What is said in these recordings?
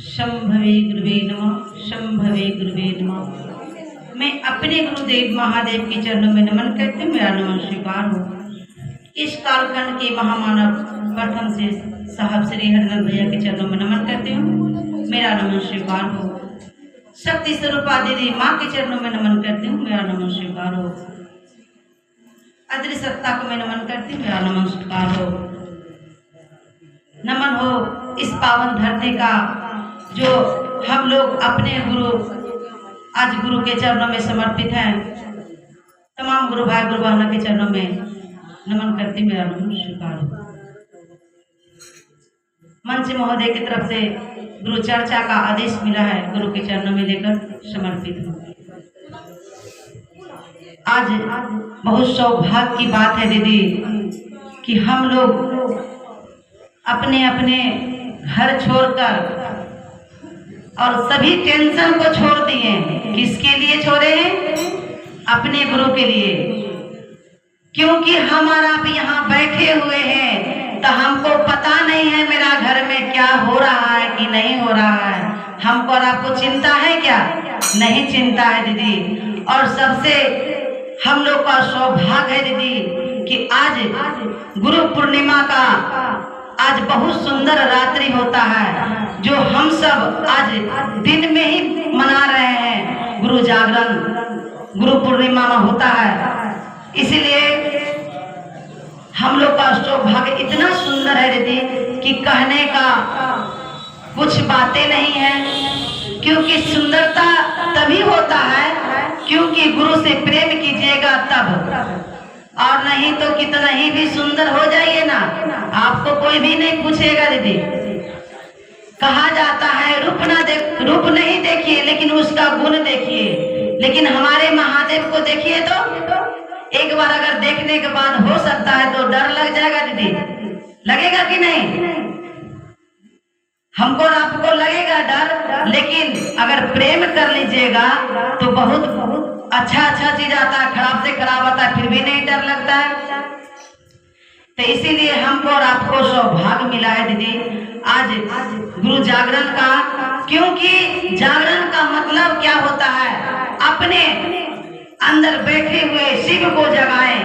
शंभवे गुरुवे नमः, शंभवे गुरुवे नमः। मैं अपने गुरुदेव महादेव के चरणों में नमन करती हूँ। मेरा नमन स्वीकार हो। इस कालखंड के महामानव प्रथम से साहब श्री हरिनंद भैया के चरणों में नमन करती हूँ। मेरा नमन स्वीकार हो। शक्ति स्वरूपा दीदी माँ के चरणों में नमन करती हूँ। मेरा नमन स्वीकार हो। अदृश्य सत्ता को मैं नमन करती हूँ। मेरा नमन स्वीकार हो। नमन हो इस पावन धरती का जो हम लोग अपने गुरु आज गुरु के चरणों में समर्पित हैं। तमाम गुरु भाई गुरु बहनों के चरणों में नमन करती हूँ। मेरा नमन स्वीकार हो। मंच महोदय की तरफ से गुरु चर्चा का आदेश मिला है, गुरु के चरणों में लेकर समर्पित हूँ। आज बहुत सौभाग्य की बात है दीदी कि हम लोग अपने अपने घर छोड़कर और सभी टेंशन को छोड़ दिए। किसके लिए छोड़े हैं? अपने गुरु के लिए। क्योंकि हमारा भी यहाँ बैठे हुए हैं तो हमको पता नहीं है मेरा घर में क्या हो रहा है कि नहीं हो रहा है। हमको और आपको चिंता है क्या? नहीं चिंता है दीदी। और सबसे हम लोग का सौभाग्य है दीदी कि आज गुरु पूर्णिमा का आज बहुत सुंदर रात्रि होता है जो हम सब आज दिन में ही मना रहे हैं। गुरु जागरण गुरु पूर्णिमा में होता है, इसीलिए हम लोग का सौभाग्य इतना सुंदर है दीदी कि कहने का कुछ बातें नहीं है। क्योंकि सुंदरता तभी होता है क्योंकि गुरु से प्रेम कीजिएगा तब, और नहीं तो कितना ही भी सुंदर हो जाइए ना, आपको कोई भी नहीं पूछेगा दीदी। कहा जाता है रूप नहीं देखिए लेकिन उसका गुण देखिए। लेकिन हमारे महादेव को देखिए तो एक बार अगर देखने के बाद हो सकता है तो डर लग जाएगा दीदी। लगेगा कि नहीं? हमको और आपको लगेगा डर, लेकिन अगर प्रेम कर लीजिएगा तो बहुत अच्छा चीज आता है, खराब से खराब आता है, फिर भी नहीं डर लगता है। तो इसीलिए हमको और आपको सौभाग्य मिला है दीदी आज गुरु जागरण का। क्योंकि जागरण का मतलब क्या होता है? अपने अंदर बैठे हुए शिव को जगाएं।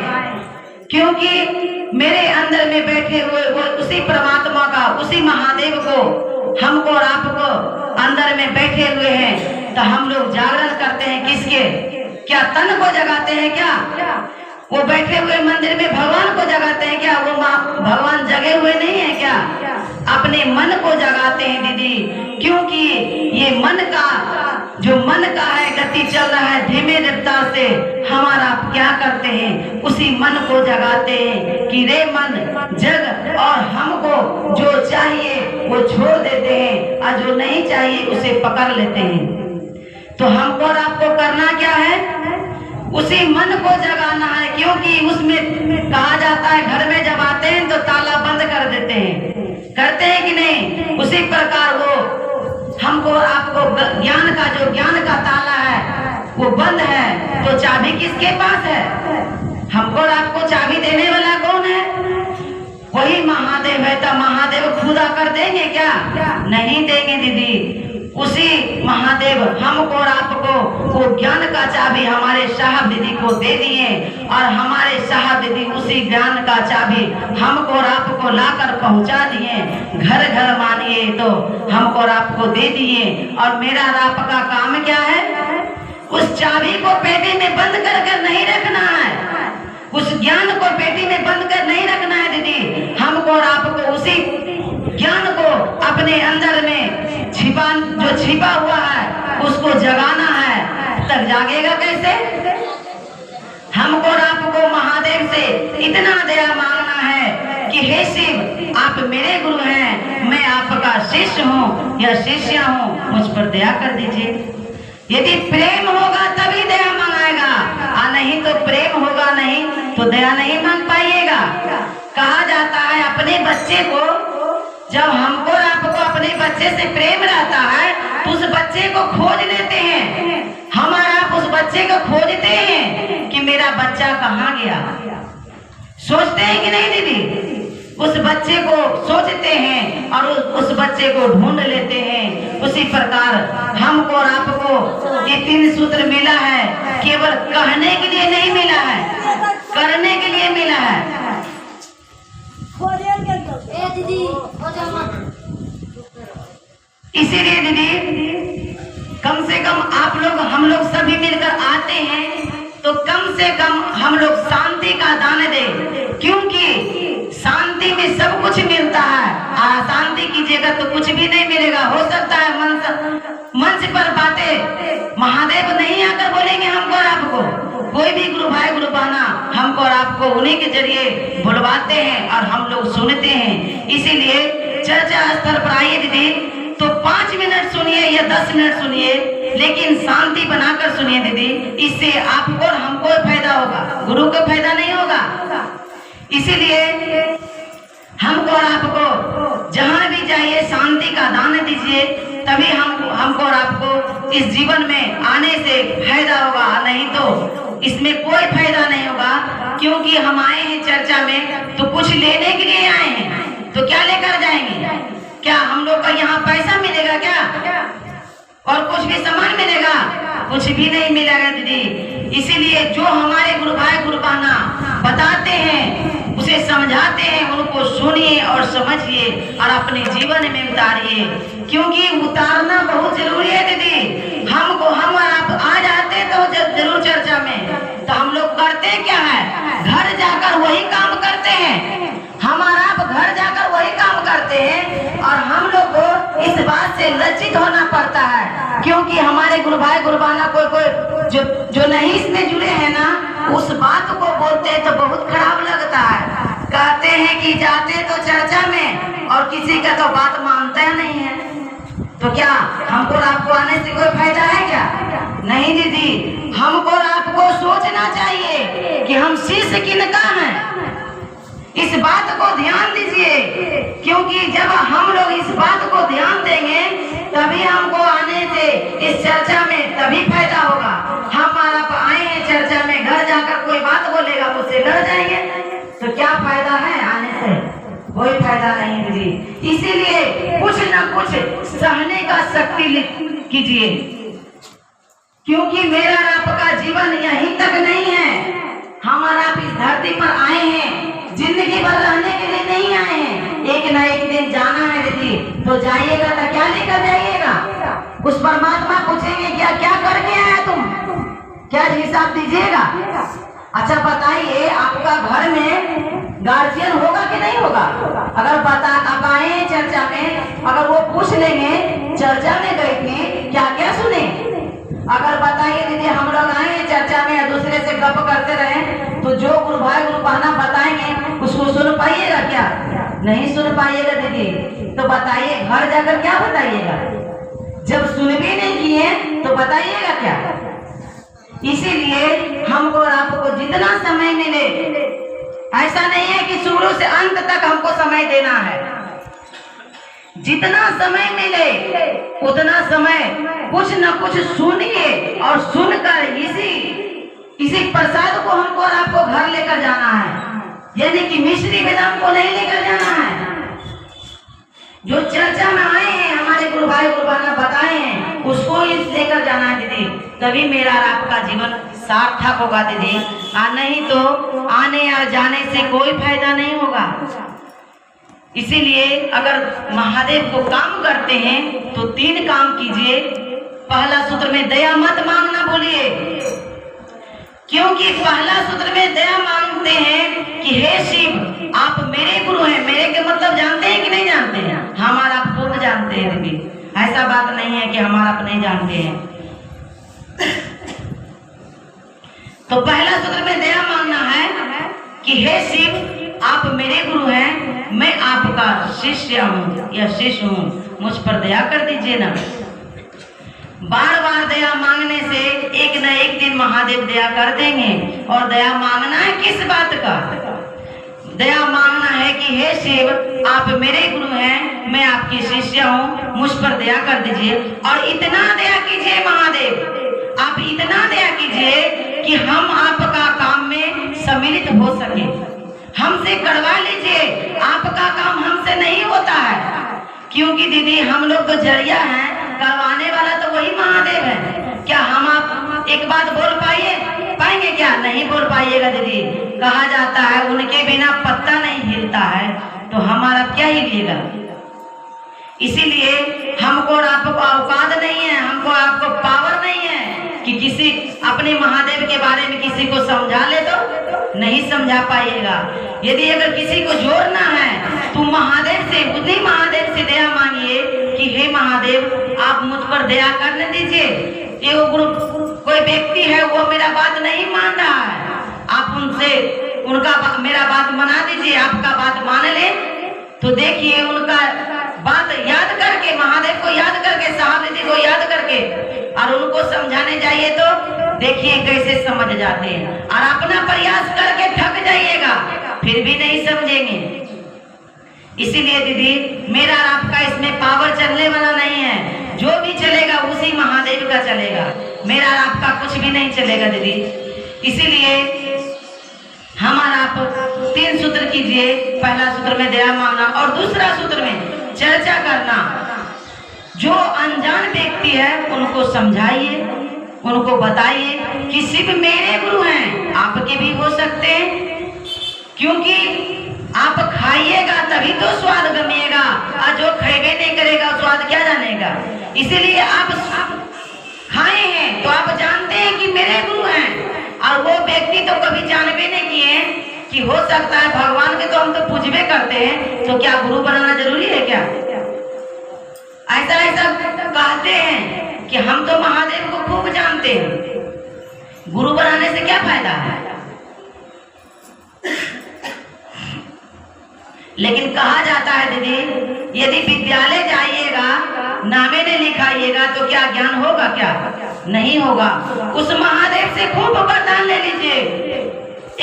क्योंकि मेरे अंदर में बैठे हुए वो उसी परमात्मा का, उसी महादेव को हमको और आपको अंदर में बैठे हुए हैं। तो हम लोग जागरण करते हैं किसके? क्या तन को जगाते हैं क्या? वो बैठे हुए मंदिर में भगवान को जगाते हैं क्या? वो भगवान जगे हुए नहीं है क्या? अपने मन को जगाते हैं दीदी। क्योंकि ये मन का है गति चल रहा है धीमे रफ्तार से, हमारा आप क्या करते हैं? उसी मन को जगाते हैं कि रे मन जग, और हमको जो चाहिए वो छोड़ देते हैं और जो नहीं चाहिए उसे पकड़ लेते हैं। तो हमको और आपको करना क्या है? उसी मन को जगाना है। क्योंकि उसमें कहा जाता है घर में जब आते हैं तो ताला बंद कर देते हैं, करते हैं कि नहीं? उसी प्रकार वो हमको आपको ज्ञान का ताला है वो बंद है, तो चाबी किसके पास है? हमको और आपको चाबी देने वाला कौन है? वही महादेव है। तो महादेव खुद आकर देंगे क्या? नहीं देंगे दीदी। उसी महादेव हमको और आपको वो ज्ञान का चाबी हमारे साहब दीदी को दे दिए, और हमारे साहब दीदी उसी ज्ञान का चाबी हमको और आपको लाकर पहुंचा दिए। घर घर मानिए तो हमको और आपको दे दिए। और मेरा और आपका काम क्या है? उस चाबी को पेटी में बंद कर नहीं रखना है, उस ज्ञान को पेटी में बंद कर नहीं रखना है दीदी। हमको और आपको उसी ज्ञान को अपने अंदर में जो छिपा हुआ है उसको जगाना है। तब जागेगा कैसे? हमको और आपको महादेव से इतना दया मांगना है कि हे शिव, आप मेरे गुरु हैं, मैं आपका शिष्य हूँ या शिष्या हूँ, मुझ पर दया कर दीजिए। यदि प्रेम होगा तभी दया मांगेगा, और नहीं तो प्रेम होगा नहीं तो दया नहीं मांग पाइएगा। कहा जाता है अपने बच्चे को, जब हमको और आपको अपने बच्चे से प्रेम रहता है तो उस बच्चे को खोज लेते हैं। हमारा आप उस बच्चे को खोजते हैं कि मेरा बच्चा कहाँ गया। सोचते हैं कि नहीं दीदी? उस बच्चे को सोचते हैं और उस बच्चे को ढूंढ लेते हैं। उसी प्रकार हमको और आपको ये 3 सूत्र मिला है, केवल कहने के लिए नहीं मिला है, करने के लिए मिला है। इसीलिए दीदी कम से कम आप लोग हम लोग सभी मिलकर आते हैं तो कम से कम हम लोग शांति का दान दें, क्योंकि शांति में सब कुछ मिलता है। अशांति कीजिएगा तो कुछ भी नहीं मिलेगा। हो सकता है मंच पर बातें महादेव नहीं आकर बोलेंगे हमको और आपको, कोई भी गुरु भाई गुरु बहना हमको और आपको उन्हीं के जरिए बुलवाते हैं और हम लोग सुनते हैं। इसीलिए चर्चा स्तर पर आइए दीदी तो 5 मिनट सुनिए या 10 मिनट सुनिए, लेकिन शांति बनाकर सुनिए दीदी। इससे आपको और हमको फायदा होगा, गुरु को फायदा नहीं होगा। इसीलिए हमको और आपको जहां भी जाइए शांति का दान दीजिए, तभी हमको और आपको इस जीवन में आने से फायदा होगा, नहीं तो इसमें कोई फायदा नहीं होगा। क्योंकि हम आए हैं चर्चा में तो कुछ लेने के लिए आए हैं, तो क्या लेकर जाएंगे? क्या हम लोग का यहाँ पैसा मिलेगा क्या? और कुछ भी सामान मिलेगा? कुछ भी नहीं मिलेगा दीदी। इसीलिए जो हमारे गुरु भाई गुरु बहना बताते हैं उसे समझाते हैं, उनको सुनिए और समझिए और अपने जीवन में उतारिए, क्योंकि उतारना बहुत जरूरी है दीदी। हम आप आ जाते तो जरूर चर्चा में, तो हम लोग करते क्या है, घर जाकर वही काम करते हैं। हमारा आप घर जाकर वही काम करते हैं और हम लोग को इस बात से लज्जित होना पड़ता है, क्योंकि हमारे गुरु भाई गुरु बहना कोई जो नहीं इसमें जुड़े हैं ना, उस बात को बोलते हैं तो बहुत खराब लगता है। कहते हैं कि जाते तो चर्चा में और किसी का तो बात मानते नहीं है, तो क्या हमको आपको आने से कोई फायदा है क्या? नहीं दीदी, हमको आपको सोचना चाहिए कि हम शिष्य किनका हैं। इस बात को ध्यान दीजिए, क्योंकि जब हम लोग इस बात को ध्यान देंगे तभी हमको आने से इस चर्चा में तभी फायदा होगा। हम आप आए हैं चर्चा में, घर जाकर कोई बात बोलेगा मुझसे लड़ जाएंगे, तो क्या फायदा है आने से? कोई फायदा नहीं दीदी। इसीलिए कुछ न कुछ सहने का शक्ति कीजिए, क्योंकि मेरा आपका जीवन यहीं तक नहीं है। हमारा आप इस धरती पर आए हैं, जिंदगी भर रहने के लिए नहीं आए हैं। एक न एक दिन जाना है दीदी, तो जाइएगा तो क्या लेकर जाइएगा? उस परमात्मा पूछेंगे क्या क्या करके आया तुम, क्या हिसाब दीजिएगा? अच्छा बताइए, आपका घर में गार्जियन होगा कि नहीं होगा? अगर बता आप आए हैं चर्चा में, अगर वो पूछ लेंगे चर्चा में गए थे क्या क्या सुने? अगर बताइए दीदी हम लोग आए हैं चर्चा में दूसरे से गप करते रहे तो जो गुरु भाई गुरु बहना बताएंगे उसको सुन पाइएगा क्या? नहीं सुन पाइएगा दीदी। तो बताइए घर जाकर क्या बताइएगा? जब सुन भी नहीं किए तो बताइएगा क्या? इसीलिए हमको और आपको जितना समय मिले, ऐसा नहीं है कि शुरू से अंत तक हमको समय देना है। जितना समय मिले उतना समय कुछ न कुछ सुनिए और सुनकर इसी प्रसाद को हमको और आपको घर लेकर जाना है, यानी कि मिश्री बेदाम को नहीं लेकर जाना है। जो चर्चा में आए हैं हमारे गुरु भाई गुरु बहना बताए हैं उसको ही लेकर जाना है दीदी, तभी मेरा और आपका जीवन सार्थक होगा दीदी। नहीं तो आने और जाने से कोई फायदा नहीं होगा। इसीलिए अगर महादेव को काम करते हैं तो 3 काम कीजिए। पहला सूत्र में दया मत मांगना भूलिए, क्योंकि पहला सूत्र में दया मांगते हैं कि हे शिव आप मेरे गुरु हैं। मेरे के मतलब जानते हैं कि नहीं जानते हैं? हमारा आप खुद जानते हैं दीदी, ऐसा बात नहीं है कि हमारा आप नहीं जानते हैं। तो पहला सूत्र में दया मांगना है कि हे शिव आप मेरे गुरु हैं, मैं आपका शिष्य हूँ या शिष्य हूँ, मुझ पर दया कर दीजिए ना। बार बार दया मांगने से एक न एक दिन महादेव दया कर देंगे। और दया मांगना है किस बात का? दया मांगना है कि हे शिव आप मेरे गुरु हैं, मैं आपकी शिष्य हूँ, मुझ पर दया कर दीजिए। और इतना दया कीजिए महादेव, आप इतना दया कीजिए कि हम आपका काम में सम्मिलित हो सके, हमसे करवा लीजिए, आपका काम हमसे नहीं होता है। क्योंकि दीदी हम लोग तो जरिया हैं, करवाने वाला तो वही महादेव है। क्या हम आप एक बात बोल पाएंगे क्या? नहीं बोल पाइएगा दीदी। कहा जाता है उनके बिना पत्ता नहीं हिलता है, तो हमारा क्या हिलेगा। इसीलिए हमको और आपको औकात नहीं है, हमको आपको पावर नहीं है कि किसी अपने महादेव के बारे में किसी को समझा ले, तो नहीं समझा पाइएगा। यदि अगर किसी को जोड़ना है तो महादेव से, उन्हीं महादेव से दया मांगिए कि हे महादेव आप मुझ पर दया करने दीजिए। ये वो ग्रुप कोई व्यक्ति है वो मेरा बात नहीं मान रहा है, आप उनसे उनका मेरा बात मना दीजिए। आपका बात मान ले तो देखिए उनका बात याद करके, महादेव को याद करके, साहब जी को याद करके और उनको समझाने जाइए तो देखिए कैसे समझ जाते हैं। और अपना प्रयास करके थक जाइएगा, फिर भी नहीं समझेंगे। इसीलिए दीदी मेरा और आपका इसमें पावर चलने वाला नहीं है। जो भी चलेगा उसी महादेव का चलेगा, मेरा और आपका कुछ भी नहीं चलेगा दीदी। इसीलिए हमारा आप 3 सूत्र कीजिए। पहला सूत्र में दया मांगना और दूसरा सूत्र में चर्चा करना। जो अनजान व्यक्ति है उनको समझाइए, उनको बताइए कि सिर्फ मेरे गुरु हैं, आपके भी हो सकते हैं। क्योंकि आप खाइएगा तभी तो स्वाद गमिएगा, और जो खाएगा नहीं करेगा स्वाद क्या जानेगा। इसीलिए आप खाए हैं तो आप जानते हैं कि मेरे गुरु हैं, और वो व्यक्ति तो कभी जानबे नहीं किए कि हो सकता है भगवान के तो हम तो पूजबे करते हैं, तो क्या गुरु बनाना जरूरी है क्या? ऐसा कहते हैं कि हम तो महादेव को खूब जानते हैं, गुरु बनाने से क्या फायदा है। लेकिन कहा जाता है दीदी यदि विद्यालय जाइएगा, नामे ने लिखाइएगा तो क्या ज्ञान होगा? क्या नहीं होगा। उस महादेव से खूब वरदान ले लीजिए,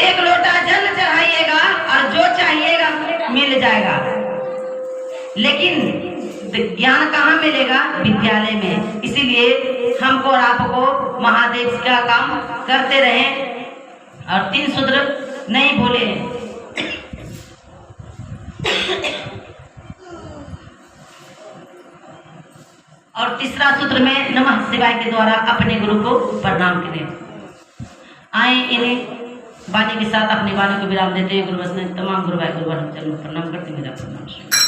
1 लोटा जल चढ़ाइएगा और जो चाहिएगा मिल जाएगा। लेकिन ज्ञान कहाँ मिलेगा? विद्यालय में। इसीलिए हमको और आपको महादेव का काम करते रहें और 3 सूत्र नहीं भूले। और तीसरा सूत्र में नमः शिवाय के द्वारा अपने गुरु को प्रणाम करें। आए इन्हें वाणी के साथ अपनी वाणी को विराम देते हुए गुरु वचन तमाम गुरु भाई गुरु चरणों प्रणाम करते मेरा प्रणाम।